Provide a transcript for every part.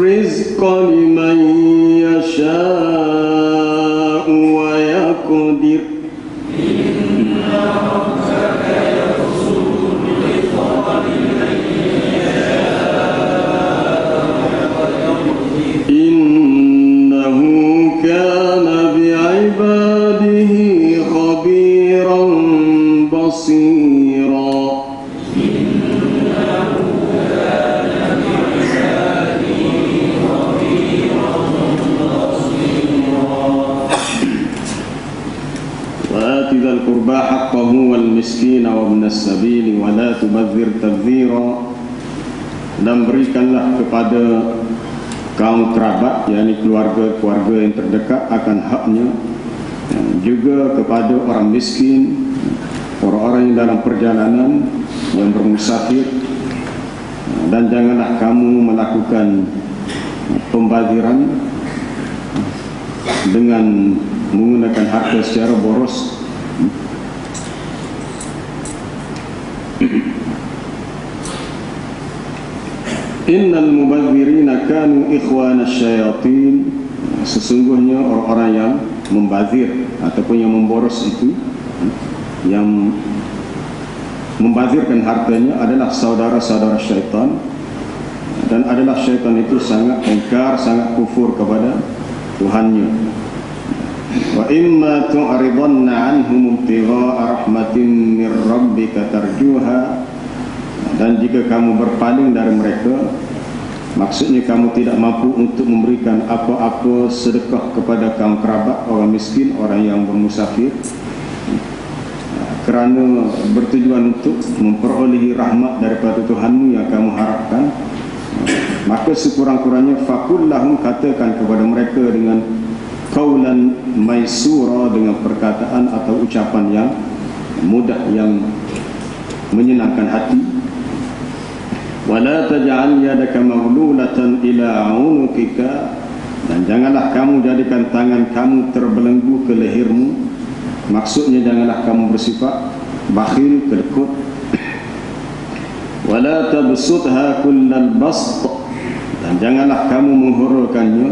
الرزق لمن يشاء ويقدر إنه كان بعباده خبيرا بصيرا وآت ذا القربى حقه والمسكين وابن السبيل ولا تبذر تبذيرا. Dan berikanlah kepada kaum kerabat, yakni keluarga-keluarga yang terdekat akan haknya, juga kepada orang miskin, orang-orang yang dalam perjalanan, yang bermusafir. Dan janganlah kamu melakukan pembaziran dengan menggunakan harta secara boros. Innal mubadzirina kanu ikhwana syayatin. Sesungguhnya orang-orang yang membazir ataupun yang memboros itu, yang membazirkan hartanya adalah saudara-saudara syaitan. Dan adalah syaitan itu sangat ingkar, sangat kufur kepada Tuhannya. Wa imma tu'ridanna anhum ibtigha'a rahmatin min rabbika tarjuha. Dan jika kamu berpaling dari mereka, maksudnya kamu tidak mampu untuk memberikan apa-apa sedekah kepada kaum kerabat, orang miskin, orang yang bermusafir, kerana bertujuan untuk memperolehi rahmat daripada Tuhanmu yang kamu harapkan, maka sekurang-kurangnya faqul lahum, katakan kepada mereka dengan qaulan maisura, dengan perkataan atau ucapan yang mudah, yang menyenangkan hati. Wala taj'al yadaka maghlulatan ila 'unuqika. Dan janganlah kamu jadikan tangan kamu terbelenggu ke lehermu. Maksudnya janganlah kamu bersifat bakhil, kedekut. Wala tabsutha kullal bast. Dan janganlah kamu menghuraikannya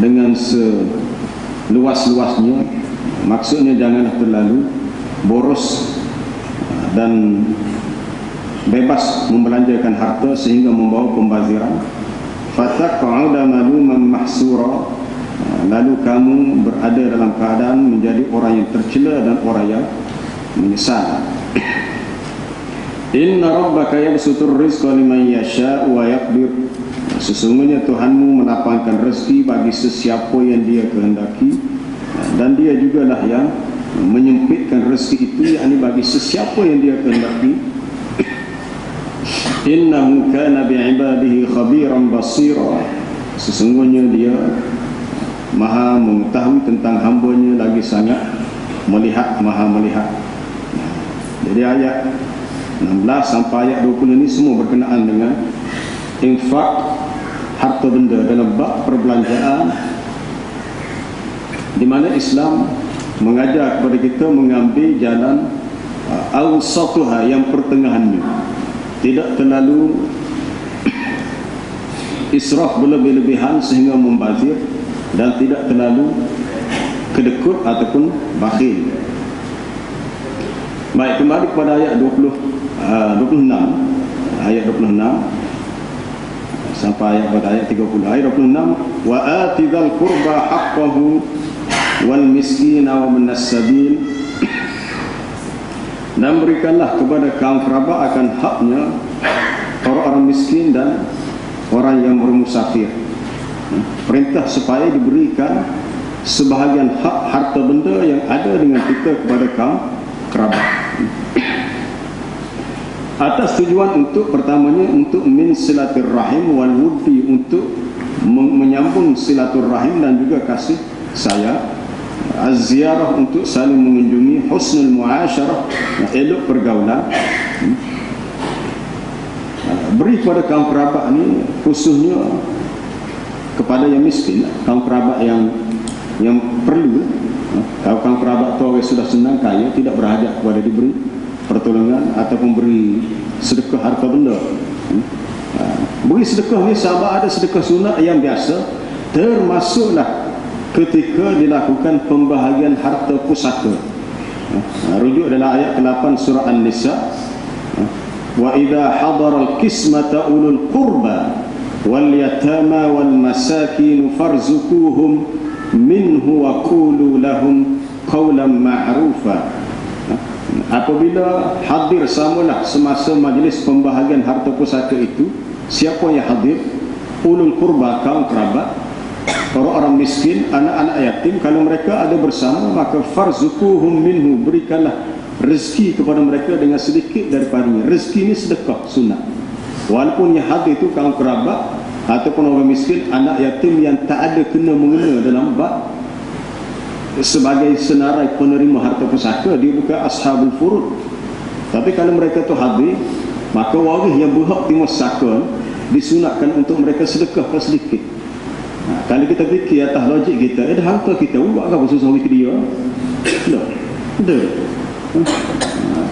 dengan seluas-luasnya. Maksudnya janganlah terlalu boros dan bebas membelanjakan harta sehingga membawa pembaziran. Fataq'uda maluman mahsura. Lalu kamu berada dalam keadaan menjadi orang yang tercela dan orang yang menyesal. Inna rabbaka yabsutur rizqa liman yasha'u wa yaqdir. Sesungguhnya Tuhanmu melapangkan rezeki bagi sesiapa yang Dia kehendaki, dan Dia jugalah yang menyempitkan rezeki itu, yakni bagi sesiapa yang Dia kehendaki. Innahu kana bi'ibadihi khabiran basira. Sesungguhnya Dia maha mengetahui tentang hambanya, lagi sangat melihat, maha melihat. Jadi ayat 16 sampai ayat 20 ini semua berkenaan dengan infak harta benda dalam bab perbelanjaan, di mana Islam mengajar kepada kita mengambil jalan awsatuha, yang pertengahannya. Tidak terlalu israf, berlebih-lebihan sehingga membazir, dan tidak terlalu kedekut ataupun bakhil. Baik, kembali kepada ayat 26 sampai ayat 30. Ayat 26, wa atidhal qurba haqqahu wal miskina wa minas sabil. Dan berikanlah kepada kaum kerabat akan haknya orang-orang miskin dan orang yang bermusafir. Perintah supaya diberikan sebahagian hak harta benda yang ada dengan kita kepada kaum kerabat. Atas tujuan untuk, pertamanya untuk min silaturrahim wal wuddi, untuk menyambung silaturrahim dan juga kasih sayang. Az-ziarah, untuk saling mengunjungi. Husnul muasyarah, elok pergaulan. Beri kepada kaum kerabat ni, khususnya kepada yang miskin, kaum kerabat yang perlu. Kalau kaum kerabat tu orang sudah senang kaya, tidak berhajat kepada diberi pertolongan ataupun beri sedekah harta benda. Beri sedekah ni sama ada sedekah sunat yang biasa, termasuklah ketika dilakukan pembahagian harta pusaka. Rujuk dalam ayat ke-8 surah An-Nisa, wa idza hadara al-qismata ulul qurba wal yatama wal masakin farzuquhum minhu wa qulu lahum qawlan ma'rufa. Apabila hadir samalah semasa majlis pembahagian harta pusaka itu, siapa yang hadir? Ulul qurba, kaum kerabat, orang-orang miskin, anak-anak yatim. Kalau mereka ada bersama, maka farzuquhum minhu, berikanlah rezeki kepada mereka dengan sedikit daripadanya. Rezeki ini sedekah sunat, walaupun yang hadir itu kaum kerabat ataupun orang miskin, anak yatim yang tak ada kena mengena dalam bab sebagai senarai penerima harta pusaka, dia bukan ashabul furud. Tapi kalau mereka tu hadir, maka waris yang berhak terima pusaka disunatkan untuk mereka sedekahkan sedikit. Kalau kita fikir atas logik kita, harta kita buat apa susah ke dia? Tak.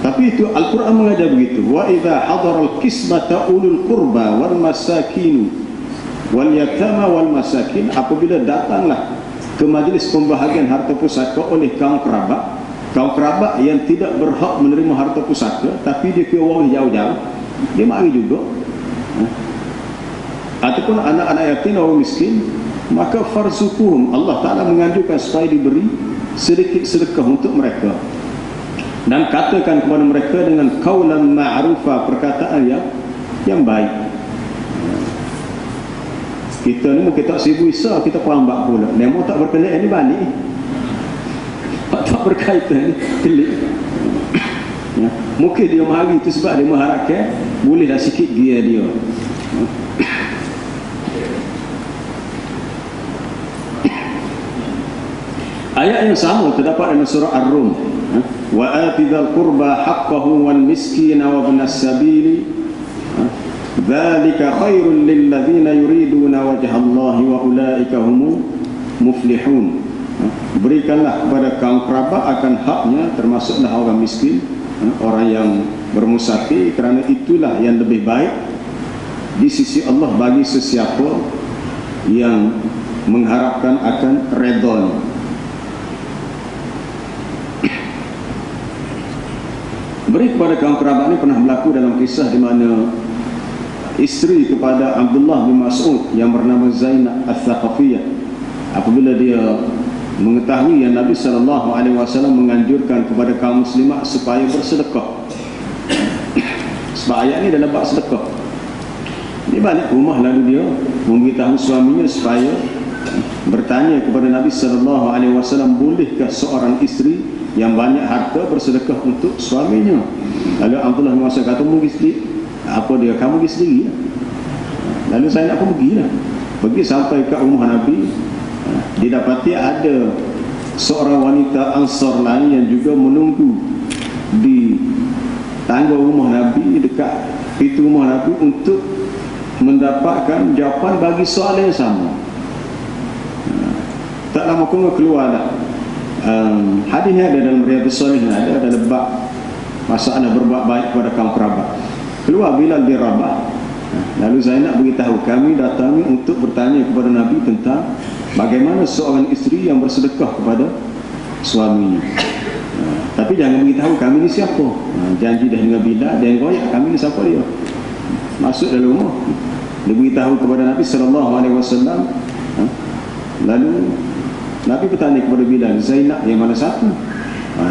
Tapi itu Al-Quran mengajar begitu. Wa idza hadaral qismata ulul qurba wal masakin wal yatama wal masakin, apabila datanglah ke majlis pembahagian harta pusaka oleh kaum kerabat yang tidak berhak menerima harta pusaka, tapi dia kira orang jauh-jauh, dia mari juga. Ataupun anak-anak yatim, orang miskin, maka farzuquhum, Allah Ta'ala menganjurkan supaya diberi sedikit sedekah untuk mereka, dan katakan kepada mereka dengan qaulan ma'rufa, perkataan yang baik. Kita ni mungkin tak sibuk isah, kita pahambak pula. Nemo tak berkenaan ni balik. Tak berkaitan ni, pelik. Ya. Mungkin dia mahari itu sebab dia mengharapkan bolehlah sikit gear dia. Ayat yang sama terdapat dalam surah Ar-Rum. Wa atidhal qurba haqqahu wal miskina wa ibnas sabili dzalika khairul lil ladzina yuriduna wajhallahi wa ulaika humul muflihun. Berikanlah kepada kaum kerabat akan haknya, termasuklah orang miskin, orang yang bermusafir, kerana itulah yang lebih baik di sisi Allah bagi sesiapa yang mengharapkan akan redha. Beri kepada kaum kerabat ini pernah berlaku dalam kisah di mana isteri kepada Abdullah bin Mas'ud yang bernama Zainab Al-Thaqafiyah, apabila dia mengetahui yang Nabi SAW menganjurkan kepada kaum muslimat supaya bersedekah, sebab ayat ni dalam bab sedekah, dia balik ke rumah, lalu dia memberitahu suaminya supaya bertanya kepada Nabi SAW, bolehkah seorang isteri yang banyak harta bersedekah untuk suaminya? Lalu Abdullah bin Mas'ud kata, mungkin sendiri. Apa dia, kamu pergi sendiri lah. Lalu saya nak pergi sampai ke rumah Nabi. Didapati ada seorang wanita Ansar lain yang juga menunggu di tangga rumah Nabi, dekat pintu rumah Nabi, untuk mendapatkan jawapan bagi soalan yang sama. Tak lama keluarlah hadis ni ada dalam Riyadhus Shalihin, ada dalam bab masalah berbuat baik kepada kaum kerabat. Keluar Bilal bin Rabah, lalu Zainab beritahu, kami datangi untuk bertanya kepada Nabi tentang bagaimana seorang isteri yang bersedekah kepada suaminya. Tapi jangan beritahu kami ni siapa. Janji dah dengan Bilal, dan royak kami ni siapa dia. Masuk dalam rumah, dia beritahu kepada Nabi SAW. Lalu Nabi bertanya kepada Bilal, Zainab yang mana satu?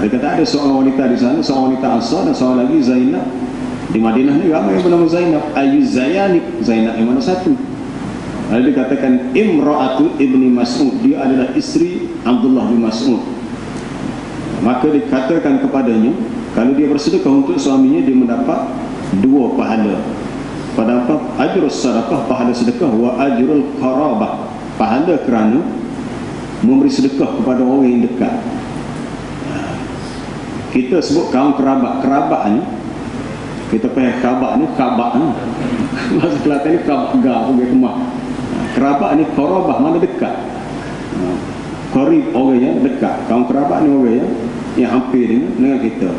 Dia kata ada seorang wanita di sana, seorang wanita Ansar, dan seorang lagi Zainab. Di Madinah ni ramai yang bernama Zainab. Ayu Zayanib, Zainab yang mana satu? Lalu dikatakan Imra'atu ibni Mas'ud, dia adalah isteri Abdullah bin Mas'ud. Maka dikatakan kepadanya, kalau dia bersedekah untuk suaminya, dia mendapat 2 pahala. Pada apa? Ajrus sadaqah, pahala sedekah, wa ajrul qarabah, pahala kerana memberi sedekah kepada orang yang dekat. Kita sebut kaum kerabat. Kerabat ni, kita pakai kerabat ni, bahasa Kelantan ni kerabat gar, pergi kemah. Kerabat ni qarabah, mana dekat. Qarib, orang yang dekat. Kaum kerabat ni orang yang hampir dengan kita.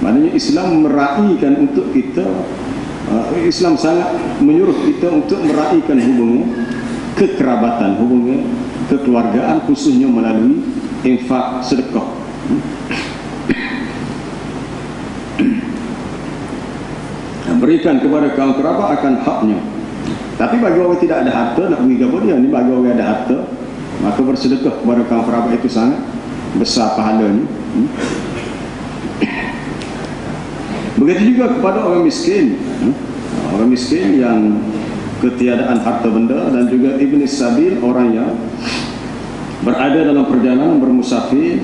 Maknanya Islam meraihkan untuk kita Islam sangat menyuruh kita untuk meraihkan hubungan kekerabatan, hubungan kekeluargaan, khususnya melalui infak sedekah. Berikan kepada kaum kerabat akan haknya. Tapi bagi orang tidak ada harta, nak beri kepada dia ni, bagi orang ada harta, maka bersedekah kepada kaum kerabat itu sangat besar pahalanya. Begitu juga kepada orang miskin, orang miskin yang ketiadaan harta benda, dan juga ibn sabil, orang yang berada dalam perjalanan bermusafir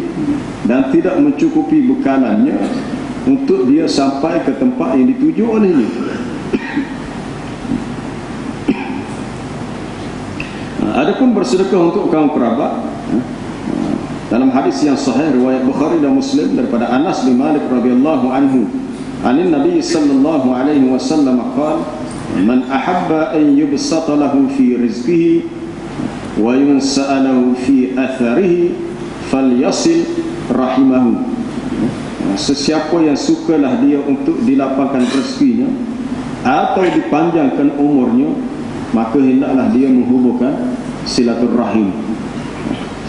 dan tidak mencukupi bekalannya untuk dia sampai ke tempat yang dituju olehnya. Adapun bersedekah untuk kaum kerabat, dalam hadis yang sahih riwayat Bukhari dan Muslim daripada Anas bin Malik radhiyallahu anhu, anin Nabi sallallahu alaihi wasallam qala, man ahabba an yubsata lahu fi rizqihi wa yunsa'alahu fi atharihi falyasil rahimahu. Sesiapa yang sukalah dia untuk dilapangkan rezekinya atau dipanjangkan umurnya, maka hendaklah dia menghubungkan silaturrahim.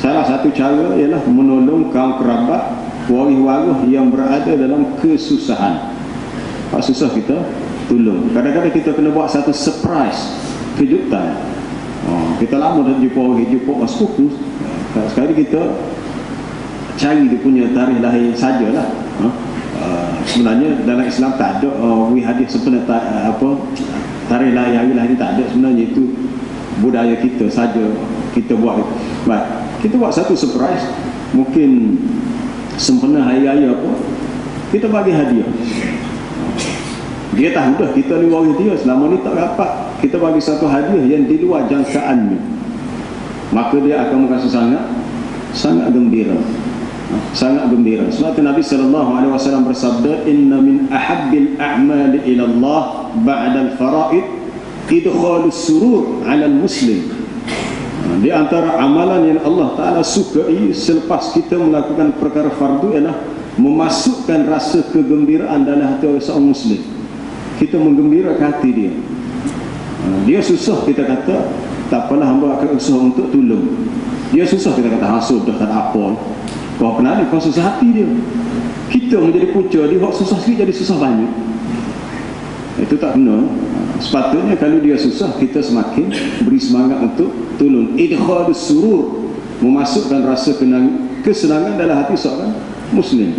Salah satu cara ialah menolong kaum kerabat, waris-waris yang berada dalam kesusahan. Kalau susah kita tolong. Kadang-kadang kita kena buat satu surprise, kejutan. Kita lama dah jumpa orang sepupu, sekali kita cari dia punya tarikh lahir sajalah. Sebenarnya dalam Islam tak ada hadis sebenarnya tarikh lahir ni tak ada. Sebenarnya itu budaya kita saja, kita buat. Baik, kita buat satu surprise, mungkin sempena hari raya apa, kita bagi hadiah. Dia tahu dah kita ni waris dia, selama ni tak dapat, kita bagi satu hadiah yang di luar jangkaannya, maka dia akan merasa sangat gembira. Sangat gembira. Sebab itu Nabi SAW bersabda, inna min ahabbil a'mali ila Allah ba'dal fara'id idkhalus surur 'alal muslim. Di antara amalan yang Allah Ta'ala sukai selepas kita melakukan perkara fardu ialah memasukkan rasa kegembiraan dalam hati seorang muslim. Kita menggembirakan hati dia. Dia susah, kita kata tak apalah, hamba akan usaha untuk tolong. Dia susah, kita kata sudah tak ada apa. Kau kenal kau susah hati dia. Kita menjadi punca, dia buat susah sikit jadi susah banyak. Itu tak benar. Sepatutnya kalau dia susah, kita semakin beri semangat untuk tolong. Idkhalus surur, memasukkan rasa kesenangan dalam hati seorang muslim.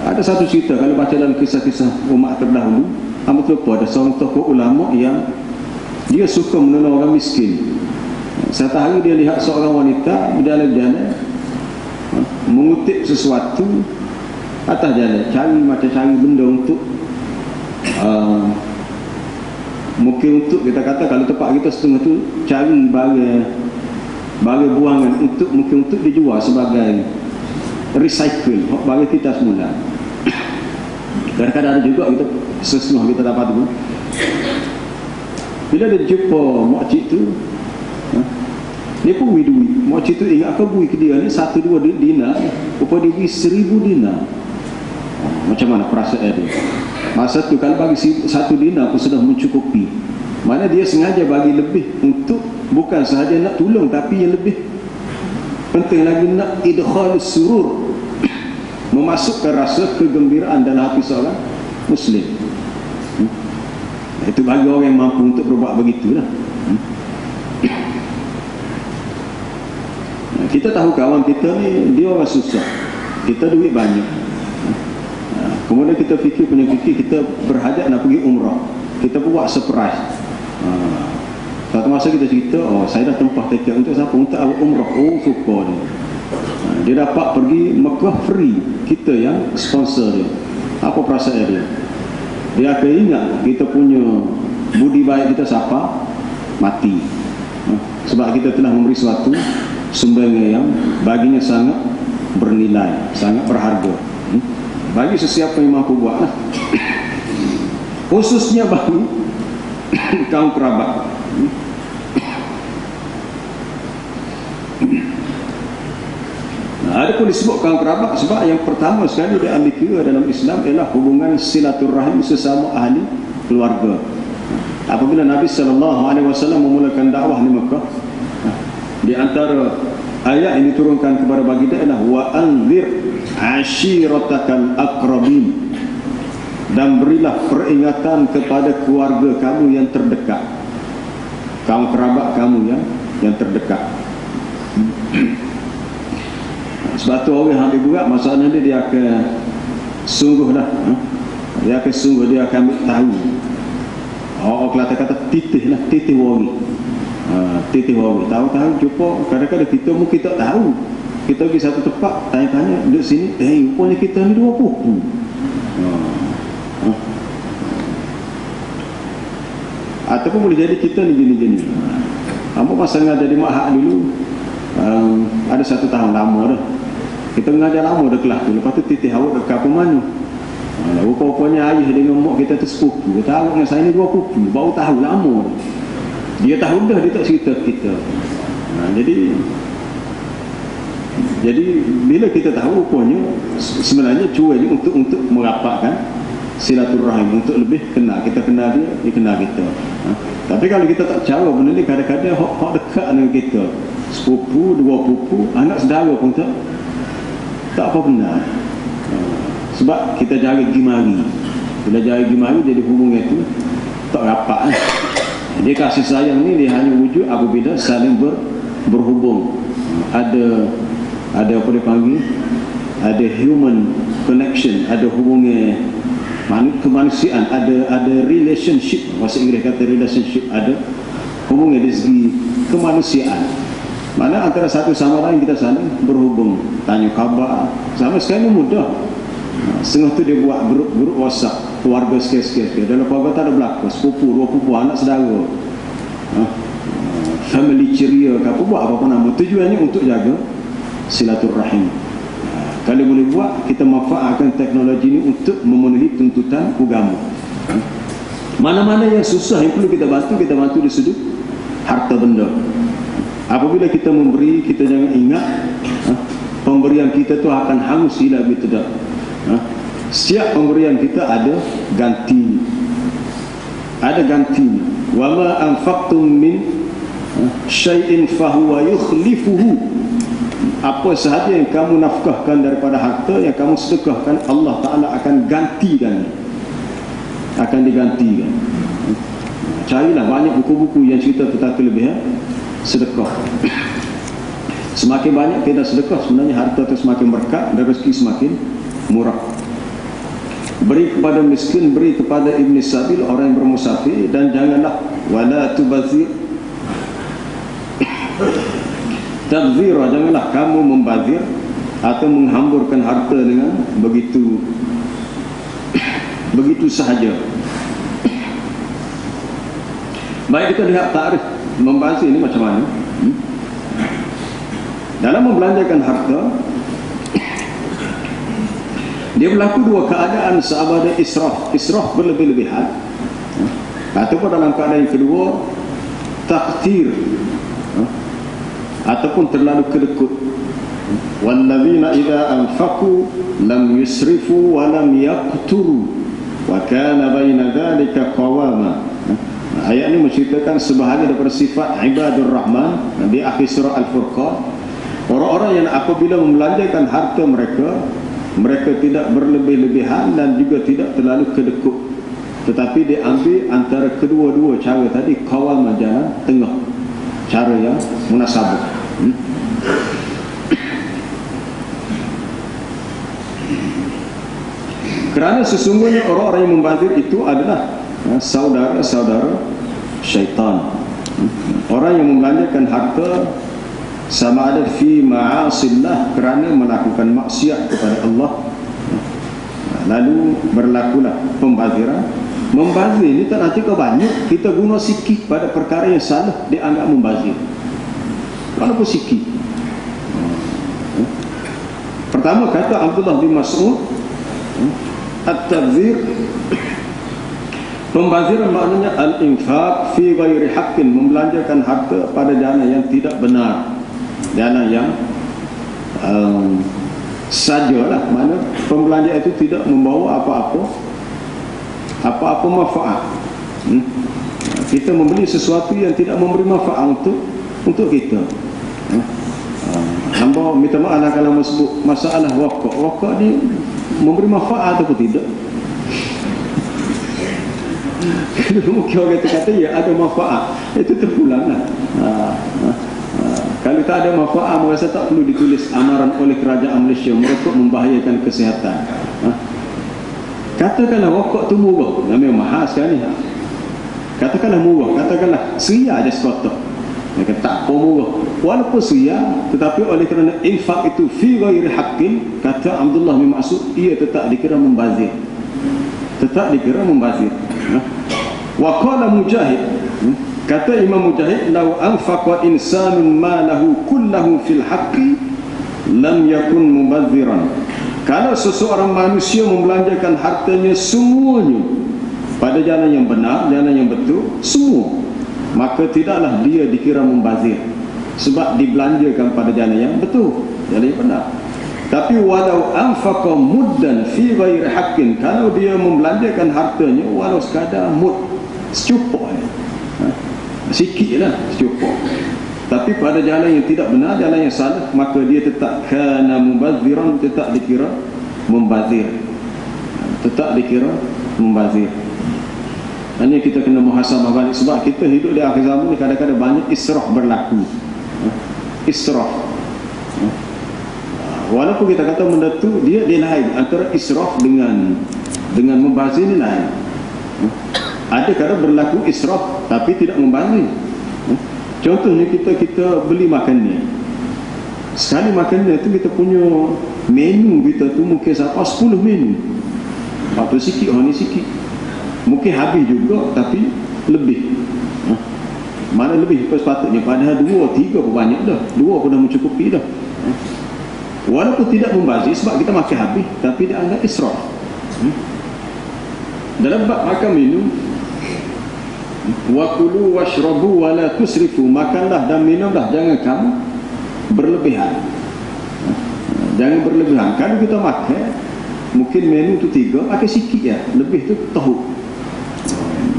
Ada satu cerita, kalau baca dalam kisah-kisah umat terdahulu, amat lupa ada seorang tokoh ulama yang dia suka menolong orang miskin. Satu hari dia lihat seorang wanita berjalan-jalan, mengutip sesuatu atas jalan, cari benda untuk mungkin untuk, kita kata kalau tempat kita setengah tu cari barang buangan untuk mungkin untuk dijual sebagai recycle, bagi kita semula. Kadang-kadang ada juga kita sesuatu kita dapat tu, bila dia jumpa makcik tu, dia pun beri duit. Makcik tu ingat apa beri ke dia ni 1-2 dinar, rupa dia beri 1000 dinar. Macam mana perasaan dia? Masa tu kalau bagi 1 dinar pun sudah mencukupi. Mana dia sengaja bagi lebih untuk bukan sahaja nak tolong, tapi yang lebih penting lagi nak idkhalus surur, memasukkan rasa kegembiraan dalam hati seorang muslim. Itu bagi orang yang mampu untuk berbuat begitulah. Kita tahu kawan kita ni dia orang susah, kita duit banyak, kemudian kita fikir kita berhajat nak pergi umrah, kita buat surprise. Satu masa kita cerita, saya dah tempah tiket untuk siapa? Untuk awak umrah. Suka dia. Dia dapat pergi Mekah free, kita yang sponsor dia. Apa perasaan dia? Dia akan ingat kita punya budi baik kita siapa? Mati. Sebab kita telah memberi suatu sumbangan yang baginya sangat bernilai, sangat berharga. Bagi sesiapa yang mampu buat lah. Khususnya bagi kaum kerabat. Ada pun disebutkan kerabat sebab yang pertama sekali diambil kira dalam Islam ialah hubungan silaturahim sesama ahli keluarga. Apabila Nabi SAW memulakan dakwah di Mekah, di antara ayat yang diturunkan kepada baginda ialah wa anzir ashiratakal aqrabin, dan berilah peringatan kepada keluarga kamu yang terdekat, kaum kerabat kamu yang terdekat. Sebab tu orang ambil berat masalahnya dia akan sungguh dah, dia akan sungguh, dia akan ambil tahu. Orang Kelantan kata titih lah, titih wari. Titih wari, tahu-tahu jumpa. Kadang-kadang kita mungkin tak tahu, kita pergi satu tempat tanya-tanya duduk sini, rupanya kita ni 2 pupu. Ataupun boleh jadi kita ni gini-gini. Apa masa ngajar di Mahak dulu, ada 1 tahun lama dah. Kita mengajar lama dah kelas tu. Lepas tu titih awak dekat pemanu. Rupa-rupanya ayah dengan mak kita tu sepupu. Kata awak dengan saya ni 2 pupu. Baru tahu lama dah. Dia tahu dah, dia tak cerita kita. Jadi bila kita tahu rupanya sebenarnya cuanya untuk merapatkan silaturahim, untuk lebih kenal. Kita kenal dia kenal kita. Tapi kalau kita tak cara benda ni, kadang-kadang hak dekat dengan kita, sepupu, 2 pupu, anak saudara pun tak apa benar. Sebab kita jaga gimari. Bila jaga gimari, jadi hubungan itu tak rapat. Dia kasih sayang ni dia hanya wujud apabila saling berhubung. Ada apa dia panggil, ada human connection, ada hubungan kemanusiaan, ada relationship. Bahasa Inggeris kata relationship, ada hubungan dari segi kemanusiaan. Mana antara satu sama lain kita saling berhubung, tanya khabar. Sama sekali mudah. Setengah tu dia buat grup WhatsApp keluarga sikit-sikit. Dalam keluarga tak ada belakang, sepupu, 2 pupu, anak saudara, family ceria ke apa, buat apa-apa nama. Tujuannya untuk jaga silaturahim. Kalau boleh buat, kita manfaatkan teknologi ini untuk memenuhi tuntutan agama. Mana-mana yang susah yang perlu kita bantu di sudut harta benda. Apabila kita memberi, kita jangan ingat pemberian kita tu akan hangus hilang begitu dah. Setiap pemberian kita ada ganti. Ada ganti. Wa ma anfaqtum min syai'in fahuwa yukhlifuhu. Apa sahaja yang kamu nafkahkan daripada harta, yang kamu sedekahkan, Allah Ta'ala akan gantikan. Akan digantikan. Carilah banyak buku-buku yang cerita tentang kelebihan sedekah. Semakin banyak kita sedekah, sebenarnya harta itu semakin berkat dan rezeki semakin murah. Beri kepada miskin, beri kepada ibn sabil, orang yang bermusafir, dan janganlah wala tubazir tabzira, janganlah kamu membazir atau menghamburkan harta dengan begitu sahaja. Baik, kita lihat takrif membazir ini macam mana. Dalam membelanjakan harta, dia berlaku 2 keadaan. Sama ada israf berlebih-lebihan, ataupun dalam keadaan yang kedua taktir, ataupun terlalu kedekut. Walladzina idza anfaqu lam yusrifu wa lam yaqturu wa kana baina dzalika qawama. Ayat ini menceritakan sebahagian daripada sifat ibadur rahman di akhir surah Al-Furqan. Orang-orang yang apabila membelanjakan harta mereka tidak berlebih-lebihan dan juga tidak terlalu kedekut, tetapi dia ambil antara kedua-dua cara tadi, qawama, jalan tengah, cara yang munasabah. Kerana sesungguhnya orang-orang yang membazir itu adalah saudara-saudara syaitan. Orang yang membelanjakan harta sama ada fi ma'asillah, kerana melakukan maksiat kepada Allah, lalu berlakulah pembaziran. Membazir ini tak nanti kau banyak, kita guna sikit pada perkara yang salah, dianggap membazir walaupun sikit. Pertama kata Abdullah bin Mas'ud, at-tabzir, pembaziran maknanya al-infaq fi ghairi haqqin, membelanjakan harta pada dana yang tidak benar, dana yang sajalah, mana pembelanja itu tidak membawa apa-apa manfaat. Kita membeli sesuatu yang tidak memberi manfaat untuk kita. Hamba minta maaf lah kalau sebut masalah wakaf ni memberi manfaat atau tidak. Mungkin orang kata ya ada manfaat, itu terpulang lah. Kalau tak ada manfaat, merasa tak perlu ditulis amaran oleh kerajaan Malaysia merokok membahayakan kesihatan. Katakanlah rokok tu murah, memang mahal sekali. Katakanlah murah, katakanlah seria aja sekotak. Mereka tak apa murah, walaupun seria, tetapi oleh kerana infak itu fi ghairi haqqin, kata Abdullah bin Mas'ud, ia tetap dikira membazir. Tetap dikira membazir. Wa qala Mujahid, kata Imam Mujahid, law anfaqa insanun malahu kullahu fil haqqi lam yakun mubazziran. Kalau seseorang manusia membelanjakan hartanya semuanya pada jalan yang benar, jalan yang betul, semua, maka tidaklah dia dikira membazir, sebab dibelanjakan pada jalan yang betul, jalan yang benar. Tapi walau anfaqa muddan fi ghairi haqqin, kalau dia membelanjakan hartanya walau sekadar mud, secukup, sikit lah, secukup, tapi pada jalan yang tidak benar, jalan yang salah, maka dia tetap kana mubazziran, tetap dikira membazir, tetap dikira membazir. Hanya kita kena muhasabah balik, sebab kita hidup di akhir zaman ni kadang-kadang banyak israf berlaku. Israf, walaupun kita kata benda tu dia lain, antara israf dengan membazir ni lain. Ada kadang berlaku israf tapi tidak membazir. Contohnya kita beli makanan, sekali makanan tu kita punya menu kita tu mungkin sampai 10 menu, atau sikit, ni sikit, mungkin habis juga, tapi lebih. Mana lebih sepatutnya, padahal 2-3 pun banyak dah, 2 pun dah mencukupi dah. Walaupun tidak membazir, sebab kita makan habis, tapi dia anggap israf. Dalam bab makan minum, wa kulu washrabu wa la tusrifu, makanlah dan minumlah, jangan kamu berlebihan. Jangan berlebihan. Kalau kita makan, mungkin menu tu 3, makan sikit ya, lebih tu tahu.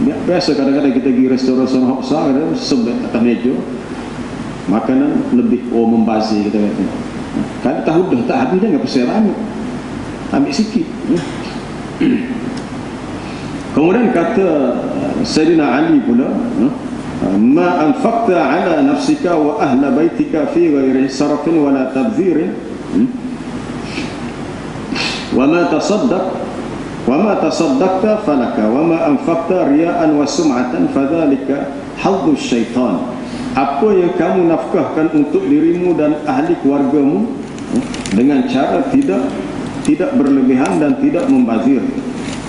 Biasa kadang-kadang kita pergi restoran besar, kadang sebelah atas meja makanan lebih, membazir kita kata. Kalau tahu dah tak habis, jangan perseran, ambil sikit. Kemudian kata Sayyidina Ali pula, ma anfaqta ala nafsika wa ahla baitika fi ghairi sarafin wa la tabdhirin wa ma tasaddaqta falaka wa ma anfaqta riya'an wa sum'atan fadhalika haddu syaitan. Apa yang kamu nafkahkan untuk dirimu dan ahli keluargamu dengan cara tidak berlebihan dan tidak membazir,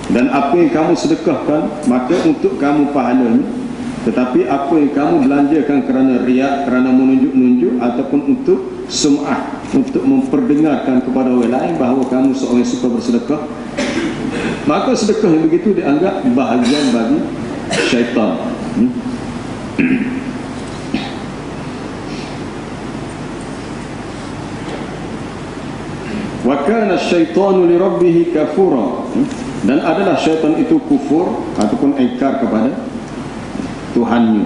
dan apa yang kamu sedekahkan maka untuk kamu pahalanya, tetapi apa yang kamu belanjakan kerana riak, kerana menunjuk-nunjuk, ataupun untuk sum'ah, untuk memperdengarkan kepada orang lain bahawa kamu seorang yang suka bersedekah, maka sedekah yang begitu dianggap bahagian bagi syaitan. Wa kana asyaitanu li rabbih kafura, dan adalah syaitan itu kufur ataupun ingkar kepada Tuhannya.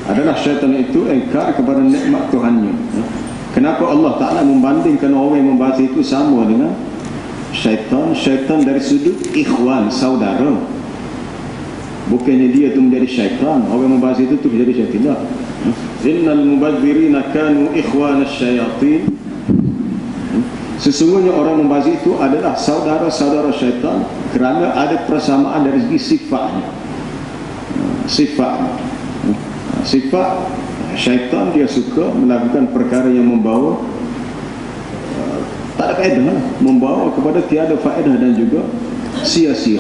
Adalah syaitan itu ingkar kepada nikmat Tuhannya. Kenapa Allah Ta'ala membandingkan orang yang membazir itu sama dengan syaitan? Syaitan dari sudut ikhwan, saudara. Bukannya dia itu menjadi syaitan, orang yang membazir itu menjadi syaitan. Innal mubadzirina kanu ikhwana syayatin. Sesungguhnya orang membazir itu adalah saudara-saudara syaitan, kerana ada persamaan dari segi sifatnya. Sifat syaitan, dia suka melakukan perkara yang membawa tak ada faedah, membawa kepada tiada faedah dan juga sia-sia.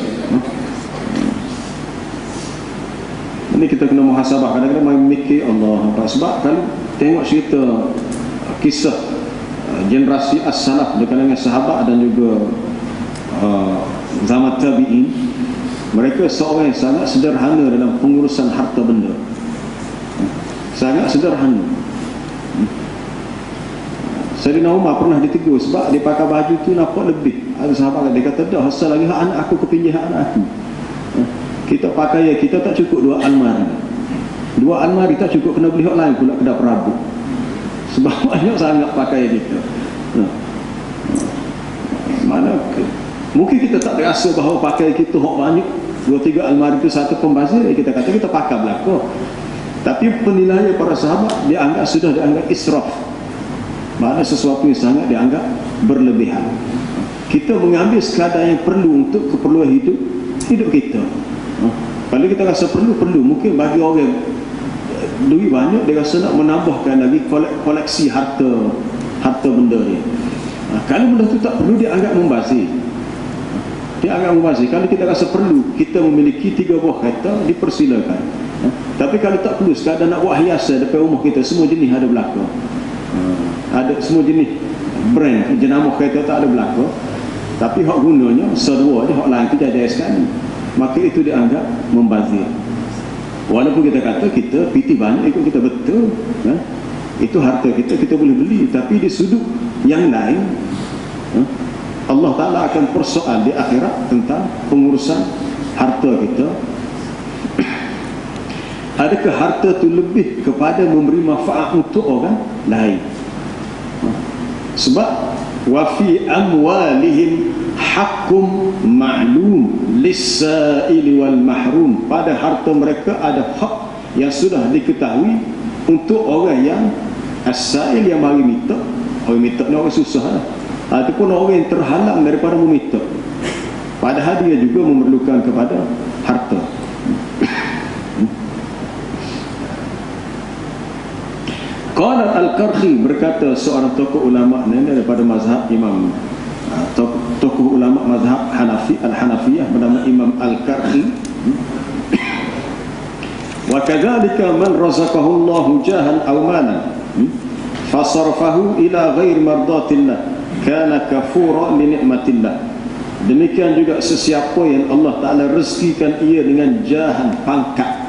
Ini kita kena muhasabah. Kadang-kadang main mikir Allah. Sebab kalau tengok cerita kisah generasi as-salaf di kalangan sahabat dan juga zaman tabi'in, mereka seorang yang sangat sederhana dalam pengurusan harta benda, sangat sederhana. Sayyidina Umar pernah ditegur sebab dia pakai baju tu nampak lebih. Ada sahabat dia kata, dah asal lagi hak anak aku kepinjah anak aku. Kita pakai, kita tak cukup 2 almari. 2 almari tak cukup, kena beli hak lain pula kedap perabot. Sebab banyak sangat pakai kita. Mana mungkin kita tak rasa bahawa pakai kita hak banyak, 2-3 almari itu satu pembazir, kita kata kita pakai belaka. Tapi penilaian para sahabat sudah dianggap israf. Mana sesuatu yang sangat dianggap berlebihan. Kita mengambil sekadar yang perlu untuk keperluan hidup kita. Kalau kita rasa perlu, mungkin bagi orang duit banyak, dia rasa nak menambahkan lagi koleksi harta benda dia. Kalau benda tu tak perlu, dia anggap membazir. Kalau kita rasa perlu, kita memiliki 3 buah kereta, dipersilakan. Tapi kalau tak perlu, sekadar nak buat hiasan depan rumah kita, semua jenis ada belaka. Ada semua jenis brand, jenama kereta tak ada belaka. Tapi hak gunanya sedua je, hak lain tu jadi sekali, maka itu dianggap membazir. Walaupun kita kata kita piti banyak ikut kita, betul, itu harta kita boleh beli. Tapi di sudut yang lain, Allah Ta'ala akan persoal di akhirat tentang pengurusan harta kita. Adakah harta itu lebih kepada memberi manfaat untuk orang lain? Sebab wa fi amwalihim haqqum ma'lum lis-sa'ili wal mahrum, pada harta mereka ada hak yang sudah diketahui untuk orang yang as-sa'il, yang mari minta. Orang minta ni orang susah lah, ataupun orang yang terhalang daripada meminta, padahal dia juga memerlukan kepada harta. Qala Al-Qarhi, berkata seorang tokoh ulama ni daripada mazhab Imam, tokoh ulama mazhab Al-Hanafiyah bernama Imam Al-Qarhi, wa kadzalika man razaqahu Allahu jahan aw malan fasarfahu ila ghairi mardatillah kana kafura li nikmatillah. Demikian juga sesiapa yang Allah Ta'ala rezekikan ia dengan jahan, pangkat,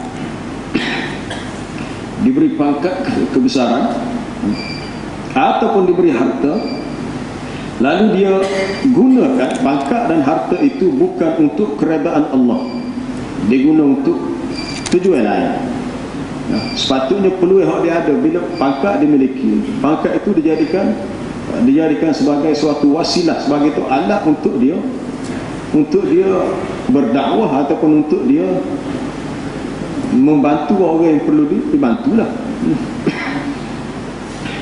diberi pangkat kebesaran, ataupun diberi harta, lalu dia gunakan pangkat dan harta itu bukan untuk keredaan Allah, dia guna untuk tujuan lain. Sepatutnya peluang yang dia ada, bila pangkat dimiliki, pangkat itu dijadikan sebagai suatu wasilah, sebagai itu alat untuk dia berdakwah, ataupun untuk dia membantu orang yang perlu dibantulah.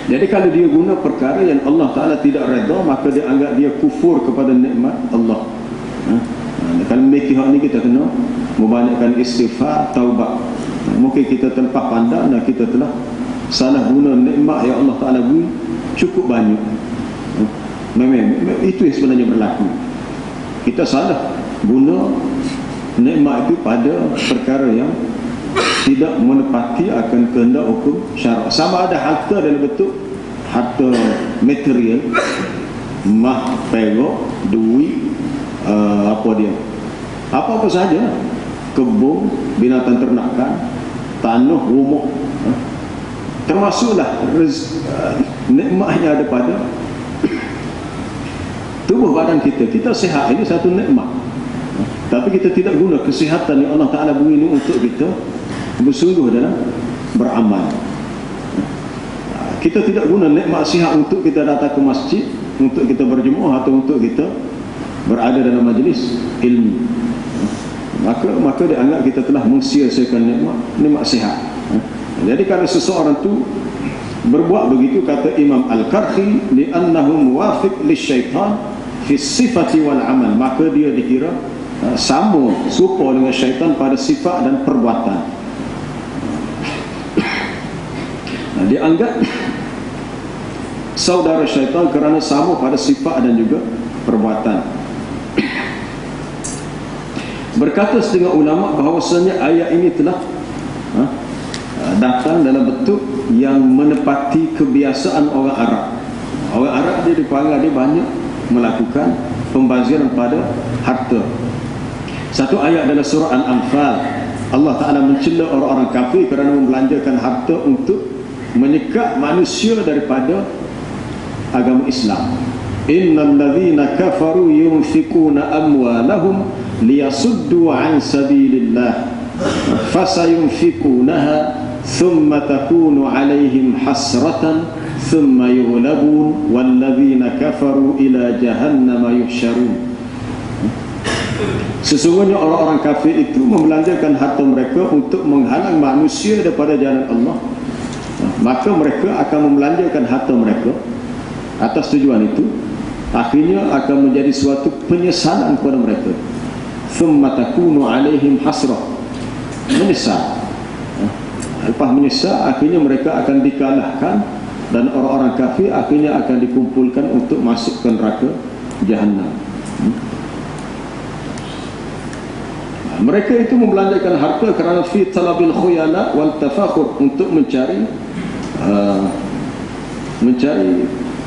Jadi kalau dia guna perkara yang Allah Ta'ala tidak redha, maka dia anggap dia kufur kepada nikmat Allah. Kalau memiliki hak ni, kita kena membanyakkan istighfar, taubat. Mungkin kita terlepas pandang dan kita telah salah guna nikmat yang Allah Ta'ala beri cukup banyak. Memang itu yang sebenarnya berlaku. Kita salah guna nikmat itu pada perkara yang tidak menepati akan kehendak hukum syarak. Sama ada harta dalam bentuk harta material, mah, perak, duit, apa saja, kebun, binatang ternakan, tanah, rumah, termasuklah nikmatnya ada pada tubuh badan kita. Kita sihat, ini satu nikmat. Tapi kita tidak guna kesihatan yang Allah Ta'ala beri ini untuk kita bersungguh dalam beramal. Kita tidak guna nikmat sihat untuk kita datang ke masjid, untuk kita berjemaah, atau untuk kita berada dalam majlis ilmu. Maka dianggap kita telah mensia-siakan nikmat sihat. Jadi kalau seseorang tu berbuat begitu, kata Imam Al-Qarhi, li'annahu muwafiq lisyaitan fi sifati wal amal, maka dia dikira sama, serupa dengan syaitan pada sifat dan perbuatan. Dianggap saudara syaitan kerana sama pada sifat dan juga perbuatan. Berkata setengah ulama bahawasanya ayat ini telah datang dalam bentuk yang menepati kebiasaan orang Arab. Orang Arab dia dipanggil, dia banyak melakukan pembaziran pada harta. Satu ayat dalam surah Al-Anfal, Allah Ta'ala mencela orang-orang kafir kerana membelanjakan harta untuk menyekat manusia daripada agama Islam. Innal ladzina kafaru yunfikuna amwalahum liyasuddu an sabilillah fasayunfikunaha thumma takunu alaihim hasratan thumma yughlabun walladzina kafaru ila jahannama yuhsyarun. Sesungguhnya orang-orang kafir itu membelanjakan harta mereka untuk menghalang manusia daripada jalan Allah, maka mereka akan membelanjakan harta mereka atas tujuan itu, akhirnya akan menjadi suatu penyesalan kepada mereka. Thumma takunu alaihim hasrah, menyesal. Lepas menyesal, akhirnya mereka akan dikalahkan dan orang-orang kafir akhirnya akan dikumpulkan untuk masuk ke neraka Jahannam. Mereka itu membelanjakan harta kerana fi talabil khuyala wal tafakhur, untuk mencari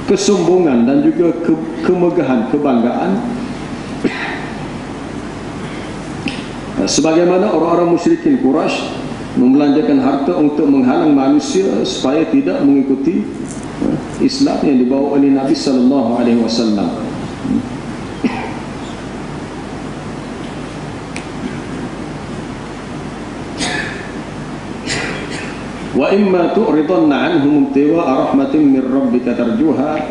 kesombongan dan juga kemegahan, kebanggaan. Sebagaimana orang-orang musyrikin Quraisy membelanjakan harta untuk menghalang manusia supaya tidak mengikuti Islam yang dibawa oleh Nabi sallallahu alaihi wasallam. Wa imma tu'ridanna anhum ibtigha'a rahmatin min rabbika tarjuha,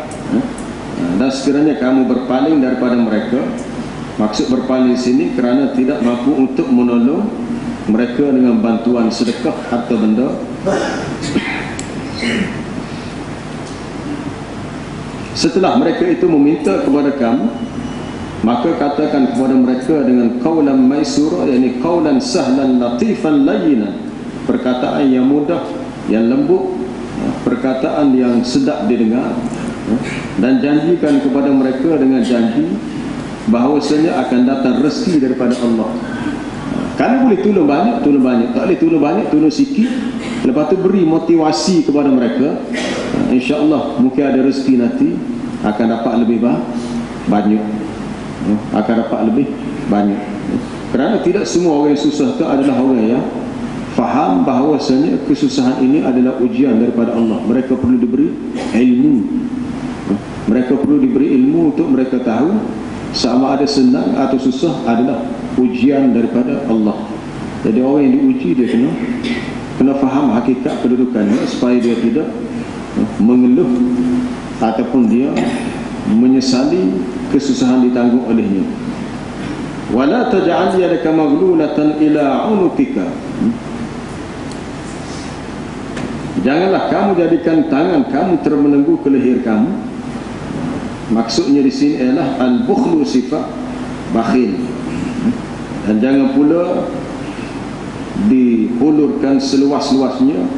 dan sekiranya kamu berpaling daripada mereka, maksud berpaling di sini kerana tidak mampu untuk menolong mereka dengan bantuan sedekah atau benda, setelah mereka itu meminta kepada kamu, maka katakan kepada mereka dengan qaulan maisura, yakni qaulan sahlan latifan layyinan, perkataan yang mudah, yang lembut, perkataan yang sedap didengar, dan janjikan kepada mereka dengan janji bahawasanya akan datang rezeki daripada Allah. Kalau boleh tolong banyak, tolong banyak. Tak boleh tolong banyak, tolong sikit. Lepas tu beri motivasi kepada mereka, insya-Allah mungkin ada rezeki nanti akan dapat lebih banyak, akan dapat lebih banyak. Kerana tidak semua orang yang susah itu adalah orang yang faham bahawasanya kesusahan ini adalah ujian daripada Allah. Mereka perlu diberi ilmu. Mereka perlu diberi ilmu untuk mereka tahu sama ada senang atau susah adalah ujian daripada Allah. Jadi orang yang diuji dia kena faham hakikat kedudukannya supaya dia tidak mengeluh ataupun dia menyesali kesusahan ditanggung olehnya. Wala taj'al yadaka maghlulatan ila 'unuqika, janganlah kamu jadikan tangan kamu terbelenggu ke leher kamu. Maksudnya di sini ialah al-bukhlu, sifat bakhil, dan jangan pula dihulurkan seluas-luasnya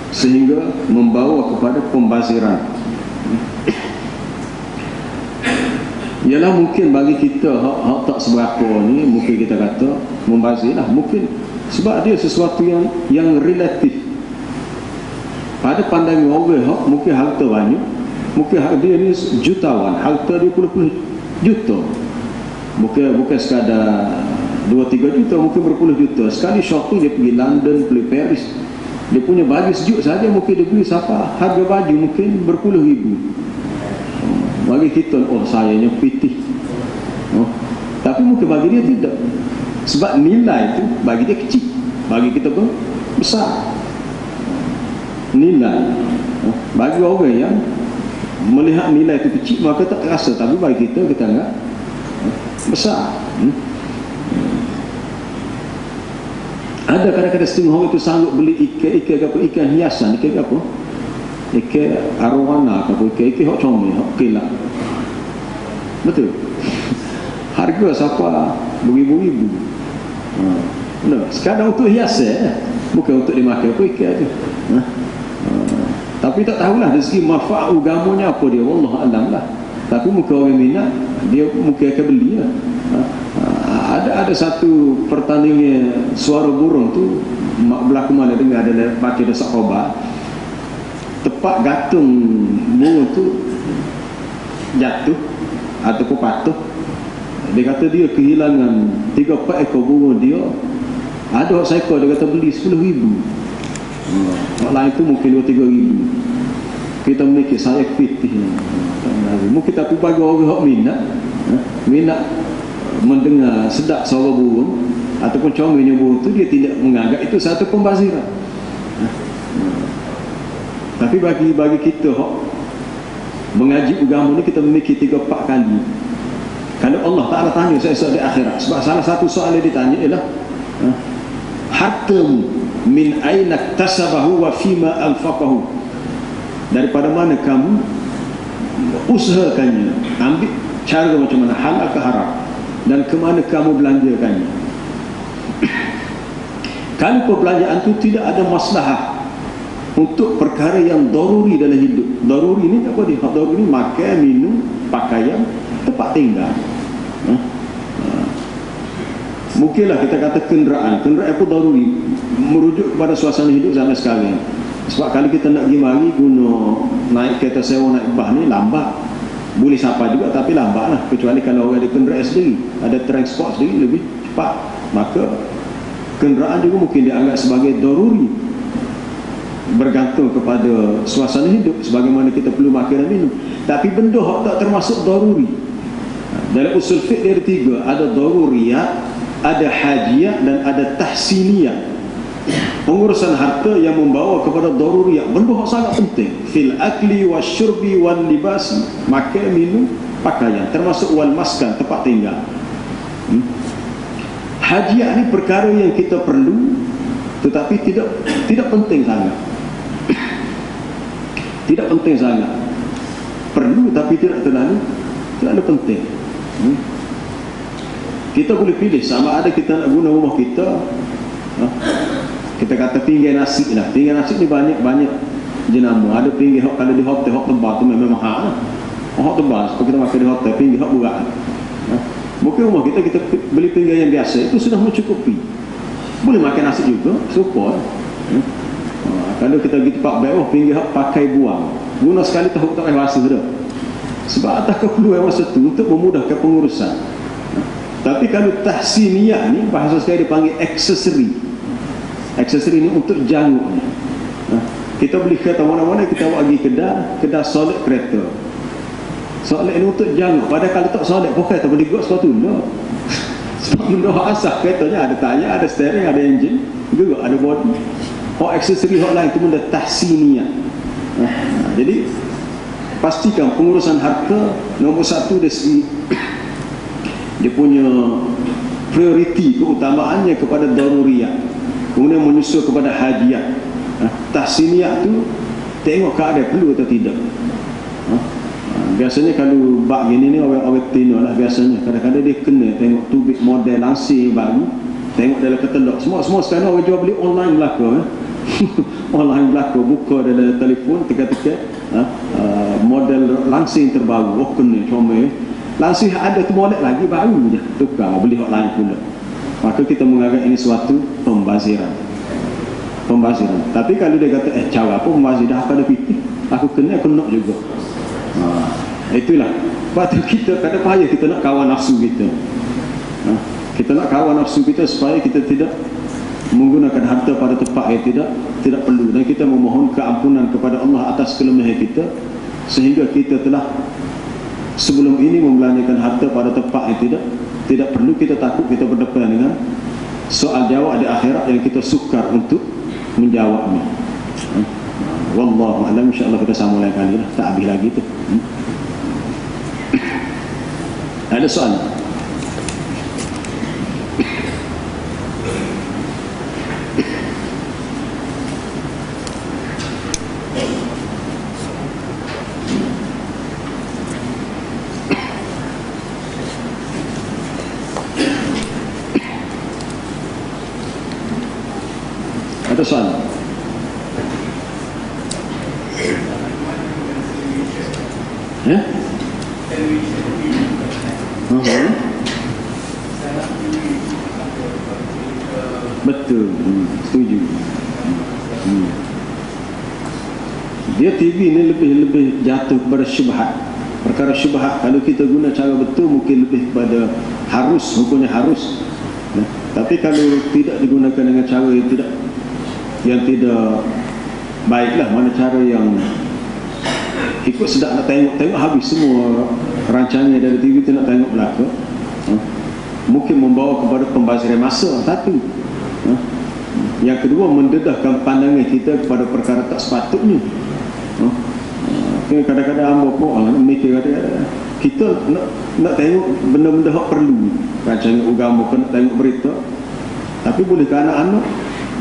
sehingga membawa kepada pembaziran. Ialah mungkin bagi kita hak tak seberapa ni, mungkin kita kata membazirlah, mungkin sebab dia sesuatu yang relatif pada pandangan orang. Mungkin harta banyak, mungkin dia ni jutawan, harta dia puluh-puluh juta, bukan sekadar 2-3 juta, mungkin berpuluh juta. Sekali shopping dia pergi London, pergi Paris, dia punya baju sejuk saja mungkin dia beli siapa harga baju mungkin berpuluh ribu. Bagi kita, oh sayanya pitih, tapi mungkin bagi dia tidak, sebab nilai itu bagi dia kecil, bagi kita pun besar. Nilai bagi orang yang melihat nilai itu kecil maka tak terasa, tapi bagi kita anggap besar. Ada kadang-kadang setengah orang itu sanggup beli ikan hiasan, ikan apa, ikan arowana atau ikan hok comel, hok kilat, betul. Harga siapa beribu-ribu. Sekarang untuk hiasan, bukan untuk dimakan apa ikan tu. Tapi tak tahulah dari segi manfaat agamanya apa dia, wallah alam lah. Tapi mungkin orang minat, dia mungkin akan beli lah. Ada satu pertandingan suara burung tu berlaku mana dengar ada baca desak khabar, tepat gantung burung tu jatuh ataupun patuh. Dia kata dia kehilangan 3-4 ekor burung dia. Ada orang seekor dia kata beli 10,000. Orang lain tu mungkin 2-3 ribu. kita mikir saya fitih. Mungkin kita bagi orang minat mendengar sedap suara burung ataupun comelnya burung itu, dia tidak menganggap itu satu pembaziran. Tapi bagi kita mengaji agama ni, kita memikir 3-4 kali. Kalau Allah Ta'ala tanya esok di akhirat, sebab salah satu soal yang ditanya ialah hartamu min aina iktasabahu wa fima anfaqahu, daripada mana kamu usahakannya, ambil cara macam mana, halal ke haram, dan ke mana kamu belanjakannya. Kalau perbelanjaan itu tidak ada masalah untuk perkara yang daruri dalam hidup. Daruri ni apa dia? Daruri ni makan, minum, pakaian, tempat tinggal. Mungkinlah kita kata kenderaan pun daruri, merujuk kepada suasana hidup zaman sekarang. Sebab kalau kita nak pergi mari guna naik kereta sewa, naik bas ni lambat. Boleh sapa juga tapi lambat lah. Kecuali kalau orang ada kenderaan sendiri, ada transport sendiri, lebih cepat. Maka kenderaan juga mungkin dianggap sebagai daruri, bergantung kepada suasana hidup, sebagaimana kita perlu makan dan minum. Tapi benda tak termasuk daruri. Dalam usul fiqh dia ada 3, ada daruriyat, ada hajiyat, dan ada tahsiniyat. Pengurusan harta yang membawa kepada daruriyat, benda sangat penting, fil akli wasyurbi wal libasi, makan, minum, pakaian, termasuk wal maskan, tempat tinggal. Hajiyat ni perkara yang kita perlu tetapi tidak penting sangat. Tidak penting sangat. Perlu tapi tidak terlalu penting. Kita boleh pilih sama ada kita nak guna rumah kita, kita kata pinggir nasi lah. Pinggir nasi ni banyak jenama. Ada pinggir kalau di hotel tebal tu memang mahal lah. Tebal sebab kita makan di hotel, pinggir murah. Mungkin rumah kita beli pinggir yang biasa itu sudah mencukupi. Boleh makan nasi juga, super. Kalau kita pergi tempat baik, pinggir pakai buang, guna sekali tahu tak payah rasa dah. Sebab atas keperluan masa tu untuk memudahkan pengurusan. Tapi kalau tahsiniyah ni, bahasa sekali dipanggil aksesori. Aksesori ni untuk janguk ni. Kita beli kereta mana-mana, kita bawa pergi kedai solid kereta. Solid ni untuk janguk. Padahal kalau tak solid, pokoknya tak boleh buat sesuatu dah. Sebab benda asas keretanya ada tayar, ada steering, ada enjin, juga ada body. Aksesori lain itu benda tahsiniyah. Jadi pastikan pengurusan harta nombor 1 dari segi dia punya prioriti, keutamaannya kepada daruriyat, kemudian menyusul kepada hajiyat. Tahsiniyah tu tengok keadaan perlu atau tidak. Biasanya kalau bak gini ni awet tino lah, biasanya kadang-kadang dia kena tengok tubik model langsir baru, tengok dalam katalog. Semua sekarang orang jual beli online belaka. Online belaka, buka dalam telefon, teka-teka model langsir terbaru. Kena comel langsir ada tu molek lagi baru je, tukar beli hot lain pula. Maka kita menganggap ini suatu pembaziran. Tapi kalau dia kata cara apa pembazir, dah pada fikir aku kena juga. Itulah sebab kita kadang payah kita nak kawal nafsu kita. Kita nak kawal nafsu kita supaya kita tidak menggunakan harta pada tempat yang tidak perlu, dan kita memohon keampunan kepada Allah atas kelemahan kita, sehingga kita telah sebelum ini membelanjakan harta pada tempat yang tidak perlu. Kita takut kita berdepan dengan soal jawab di akhirat yang kita sukar untuk menjawabnya. Wallahu a'lam. InsyaAllah kita sambung lain kali lah, tak habis lagi tu. Ada soalan? Ada soalan? Ya? Betul, setuju. Dia TV ni lebih jatuh kepada syubhat. Perkara syubhat kalau kita guna cara betul mungkin lebih kepada harus, hukumnya harus. Tapi kalau tidak digunakan dengan cara yang tidak baiklah, mana cara yang ikut sedap nak tengok habis semua rancangan dari TV tu nak tengok belaka. Mungkin membawa kepada pembaziran masa satu. Yang kedua, mendedahkan pandangan kita kepada perkara tak sepatutnya. Kadang-kadang hamba pun mikir kadang-kadang kita nak tengok benda-benda yang perlu, rancangan agama pun nak tengok berita, tapi boleh ke anak-anak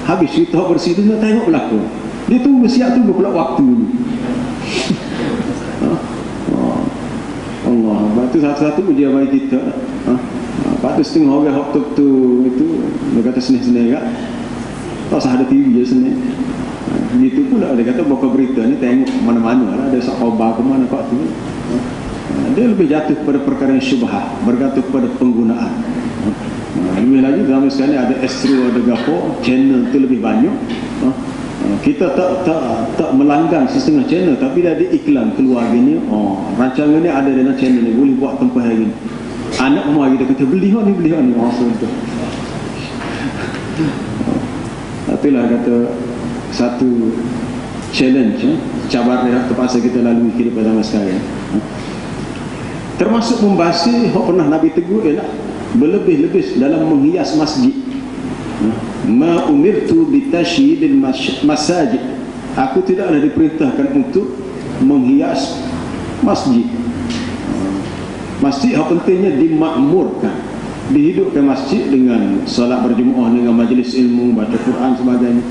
habis cerita bersih tu nak tengok belaka, dia tunggu pula waktu ni. Allah, itu satu-satu ujian bagi kita. Lepas tu setengah orang hak tu itu dia kata senang-senang kat tak usah ada TV je senang. Gitu pula dia kata buka berita ni tengok mana-mana lah, ada sahabat ke mana kat tu. Dia lebih jatuh pada perkara yang syubhat, bergantung pada penggunaan. Lebih lagi zaman sekarang ada Astro, ada Gapo, channel tu lebih banyak. Kita tak melanggan setengah channel, tapi dah ada iklan keluar gini. Rancangan ni ada dalam channel ni, boleh buat tempoh hari ni. Anak rumah kita kata beli hak ni tu. Itulah kata satu challenge, cabaran yang terpaksa kita lalui kehidupan zaman sekarang. Termasuk membasuh hak pernah Nabi tegur ialah berlebih-lebih dalam menghias masjid. Ma umirtu bitashyidil masajid. Aku tidaklah diperintahkan untuk menghias masjid. Masjid yang pentingnya dimakmurkan, dihidupkan masjid dengan solat berjemaah, dengan majlis ilmu, baca Quran sebagainya.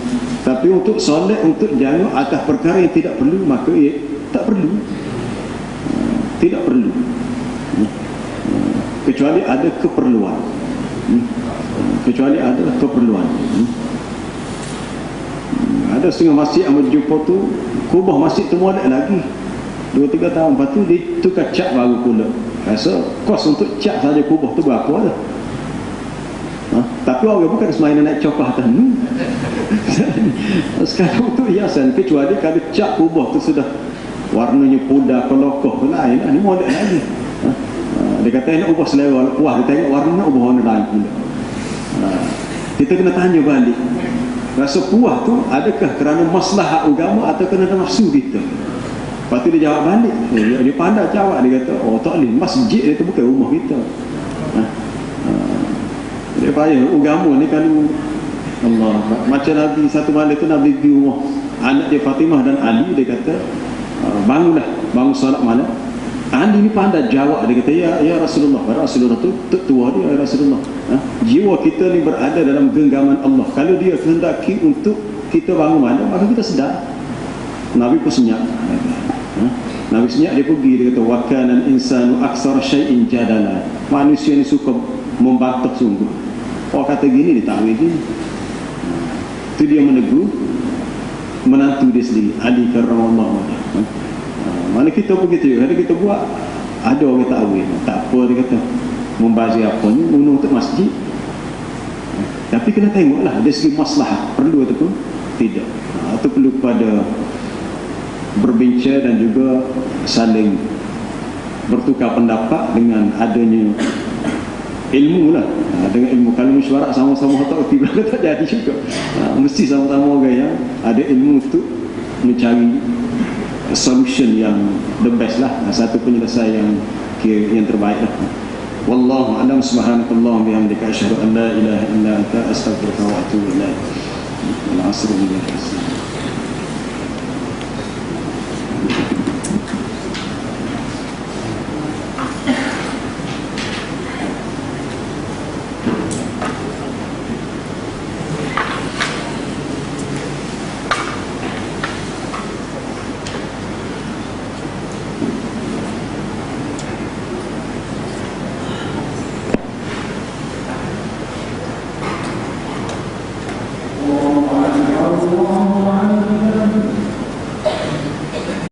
Tapi untuk solat, untuk jaga atas perkara yang tidak perlu, maka tak perlu. Tidak perlu, kecuali ada keperluan. Kecuali ada keperluan. Ada setengah masjid yang berjumpa tu, kubah masjid tu molek lagi 2-3 tahun, lepas tu dia tukar cat baru pula. Rasa kos untuk cat saja kubah tu berapa dah. Tapi orang bukan semainan naik cokah atas ni. Sekarang tu hiasan, kecuali kalau cat kubah tu sudah warnanya pudar, pelokoh lain, ni molek lagi. Dia kata nak ubah selera, wah dia tengok warna ubah warna lain pula. Kita kena tanya balik, rasa puas tu adakah kerana maslahat agama atau kerana nafsu kita? Lepas tu dia jawab balik, dia pandai jawab. Dia kata tak boleh, masjid itu bukan rumah kita. Dia payah agama ni kalau Allah, macam Nabi satu malam tu Nabi pergi rumah anak dia Fatimah dan Ali. Dia kata bangunlah, bangun solat malam. Ali ni pandai jawab. Dia kata ya Rasulullah. Rasulullah tu tua dia, ya Rasulullah, jiwa kita ni berada dalam genggaman Allah. Kalau dia kehendaki untuk kita bangun malam, maka kita sedar. Nabi pun senyap. Nabi senyap, dia pergi. Dia kata wa kana al-insanu aktsara syai'in jadala. Manusia ni suka membantah sungguh. Orang kata gini, dia tak boleh gini. Itu dia menegur menantu dia sendiri, Ali karramallahu wajhah. Mana kita begitu, kalau kita buat ada orang tak boleh, tak apa, dia kata membazir apa ni untuk masjid. Tapi kena tengoklah dari segi maslahat, perlu ataupun tidak. Atau perlu pada berbincang dan juga saling bertukar pendapat dengan adanya ilmu lah. Dengan ilmu, kalau mesyuarat sama-sama tak erti belakang tak jadi juga. Mesti sama-sama orang yang ada ilmu untuk mencari solution yang the best lah, satu penyelesaian yang terbaik lah. Wallahu a'lam. Subhanakallah bihamdika asyhadu an la ilaha illa anta astaghfiruka wa atubu ilaik. Wal 'asri.